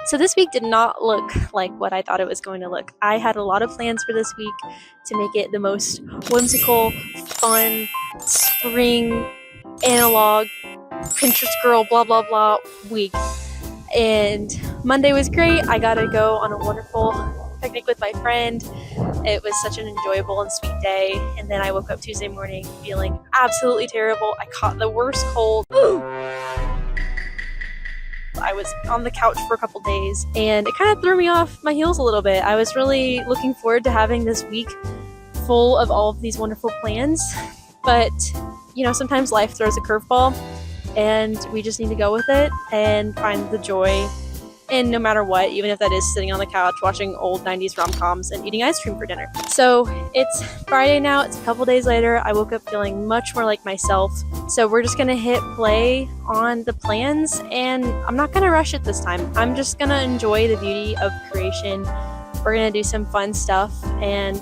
So this week did not look like what I thought it was going to look. I had a lot of plans for this week to make it the most whimsical, fun, spring, analog, Pinterest girl, blah, blah, blah week. And Monday was great. I got to go on a wonderful picnic with my friend. It was such an enjoyable and sweet day. And then I woke up Tuesday morning feeling absolutely terrible. I caught the worst cold. I was on the couch for a couple days and it kind of threw me off my heels a little bit. I was really looking forward to having this week full of all of these wonderful plans, but sometimes life throws a curveball and we just need to go with it and find the joy in no matter what, even if that is sitting on the couch watching old 90s rom-coms and eating ice cream for dinner. So it's Friday now, it's a couple days later. I woke up feeling much more like myself. So we're just gonna hit play on the plans and I'm not gonna rush it this time. I'm just gonna enjoy the beauty of creation. We're gonna do some fun stuff and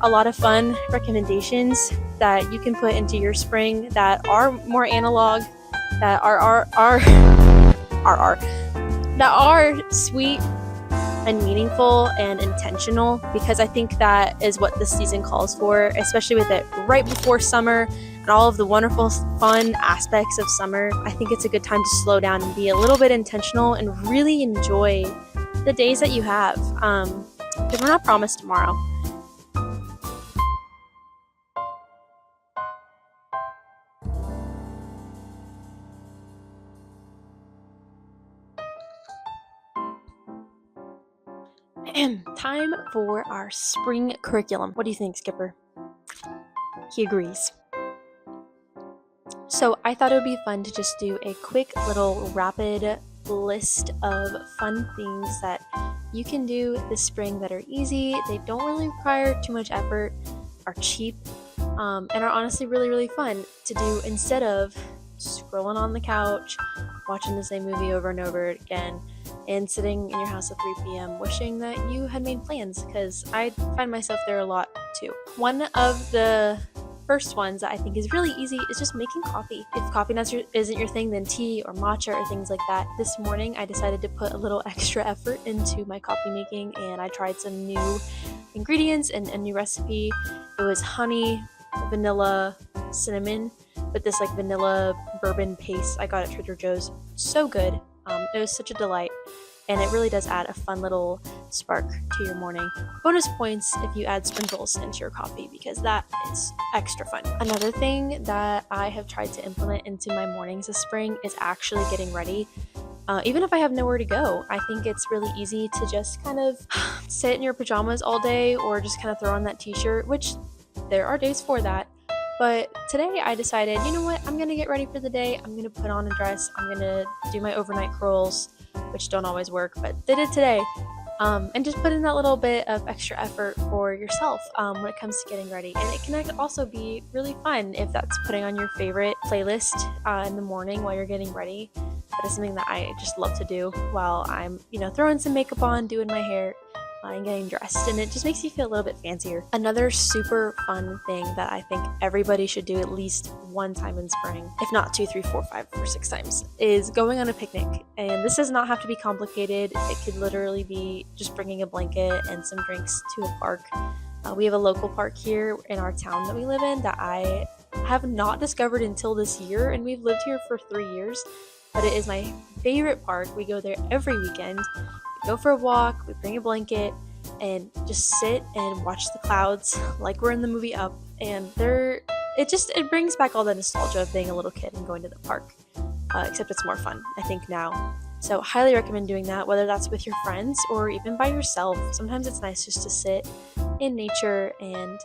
a lot of fun recommendations that you can put into your spring that are more analog, that are sweet and meaningful and intentional, because I think that is what this season calls for, especially with it right before summer and all of the wonderful fun aspects of summer. I think it's a good time to slow down and be a little bit intentional and really enjoy the days that you have, because we're not promised tomorrow. Time for our spring curriculum. What do you think, Skipper? He agrees. So I thought it would be fun to just do a quick little rapid list of fun things that you can do this spring that are easy, they don't really require too much effort, are cheap, and are honestly really, really fun to do instead of scrolling on the couch, watching the same movie over and over again, and sitting in your house at 3 p.m. wishing that you had made plans, because I find myself there a lot too. One of the first ones that I think is really easy is just making coffee. If coffee isn't your thing, then tea or matcha or things like that. This morning I decided to put a little extra effort into my coffee making and I tried some new ingredients and a new recipe. It was honey, vanilla, cinnamon, but this like vanilla bourbon paste I got at Trader Joe's. So good. It was such a delight, and it really does add a fun little spark to your morning. Bonus points if you add sprinkles into your coffee, because that is extra fun. Another thing that I have tried to implement into my mornings this spring is actually getting ready. Even if I have nowhere to go, I think it's really easy to just kind of sit in your pajamas all day or just kind of throw on that t-shirt, which there are days for that. But today I decided, you know what, I'm going to get ready for the day. I'm going to put on a dress. I'm going to do my overnight curls, which don't always work, but they did today. And just put in that little bit of extra effort for yourself when it comes to getting ready. And it can also be really fun if that's putting on your favorite playlist in the morning while you're getting ready. That is something that I just love to do while I'm, throwing some makeup on, doing my hair, and getting dressed, and it just makes you feel a little bit fancier. Another super fun thing that I think everybody should do at least one time in spring, if not 2, 3, 4, 5, or 6 times, is going on a picnic. And this does not have to be complicated. It could literally be just bringing a blanket and some drinks to a park. We have a local park here in our town that we live in that I have not discovered until this year, and we've lived here for 3 years, but it is my favorite park. We go there every weekend. Go for a walk, we bring a blanket, and just sit and watch the clouds like we're in the movie Up. And it brings back all the nostalgia of being a little kid and going to the park, except it's more fun, I think, now. So highly recommend doing that, whether that's with your friends or even by yourself. Sometimes it's nice just to sit in nature and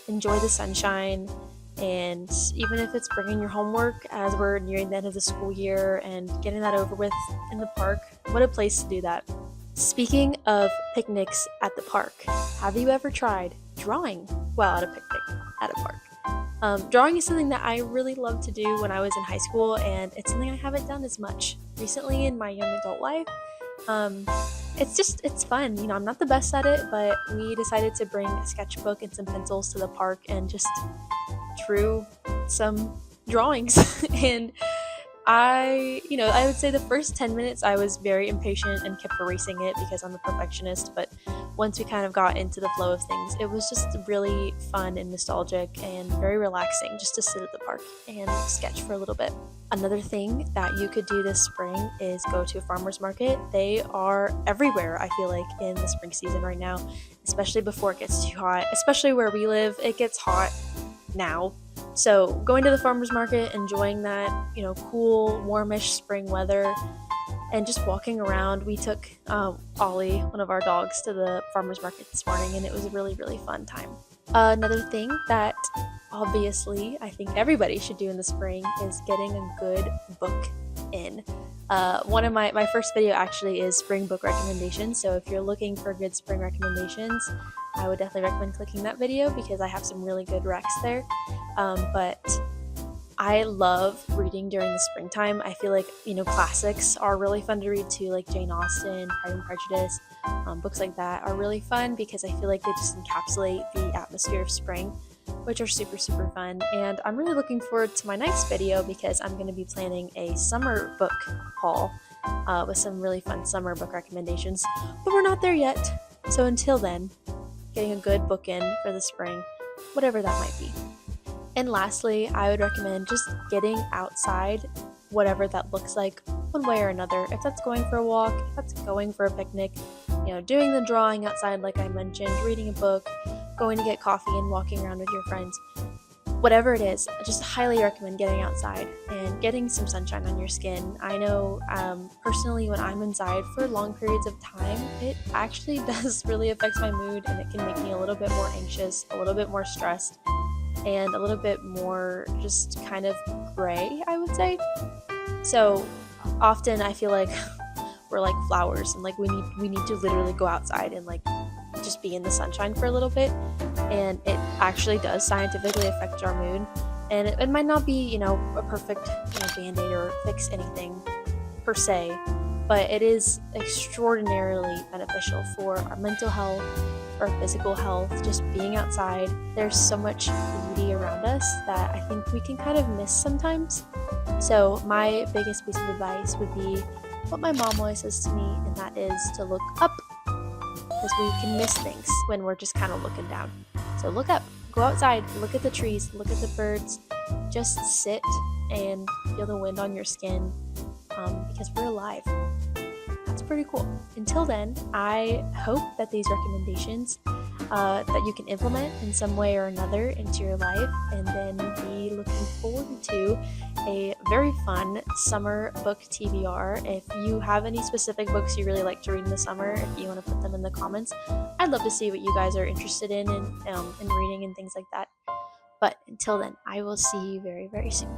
enjoy the sunshine. And even if it's bringing your homework as we're nearing the end of the school year and getting that over with in the park, what a place to do that. Speaking of picnics at the park, have you ever tried drawing while at a picnic at a park? Drawing is something that I really loved to do when I was in high school, and it's something I haven't done as much recently in my young adult life. It's fun. I'm not the best at it, but we decided to bring a sketchbook and some pencils to the park and just drew some drawings. And I would say the first 10 minutes I was very impatient and kept erasing it because I'm a perfectionist, but once we kind of got into the flow of things, it was just really fun and nostalgic and very relaxing just to sit at the park and sketch for a little bit. Another thing that you could do this spring is go to a farmer's market. They are everywhere, I feel like, in the spring season right now, especially before it gets too hot. Especially where we live, it gets hot now. So going to the farmer's market, enjoying that, cool, warmish spring weather, and just walking around. We took Ollie, one of our dogs, to the farmer's market this morning, and it was a really, really fun time. Another thing that obviously I think everybody should do in the spring is getting a good book in. One of my first video actually is spring book recommendations, so if you're looking for good spring recommendations, I would definitely recommend clicking that video because I have some really good recs there. But I love reading during the springtime. I feel like, classics are really fun to read too, like Jane Austen, Pride and Prejudice. Books like that are really fun because I feel like they just encapsulate the atmosphere of spring, which are super, super fun. And I'm really looking forward to my next video because I'm going to be planning a summer book haul with some really fun summer book recommendations. But we're not there yet. So until then, getting a good book in for the spring, whatever that might be. And lastly, I would recommend just getting outside, whatever that looks like, one way or another. If that's going for a walk, if that's going for a picnic, doing the drawing outside like I mentioned, reading a book, going to get coffee and walking around with your friends. Whatever it is, I just highly recommend getting outside and getting some sunshine on your skin. I know personally when I'm inside for long periods of time, it actually does really affect my mood and it can make me a little bit more anxious, a little bit more stressed, and a little bit more just kind of gray, I would say. So often I feel like we're like flowers and like we need to literally go outside and like just be in the sunshine for a little bit, and it actually does scientifically affect our mood. And it might not be a perfect band-aid or fix anything per se, but it is extraordinarily beneficial for our mental health, for our physical health, just being outside. There's so much beauty around us that I think we can kind of miss sometimes. So my biggest piece of advice would be what my mom always says to me, and that is to look up, because we can miss things when we're just kind of looking down. So look up, go outside, look at the trees, look at the birds, just sit and feel the wind on your skin, because we're alive. That's pretty cool. Until then, I hope that these recommendations that you can implement in some way or another into your life, and then be looking forward to a very fun summer book TBR. If you have any specific books you really like to read in the summer, if you want to put them in the comments, I'd love to see what you guys are interested in reading and things like that. But until then, I will see you very, very soon.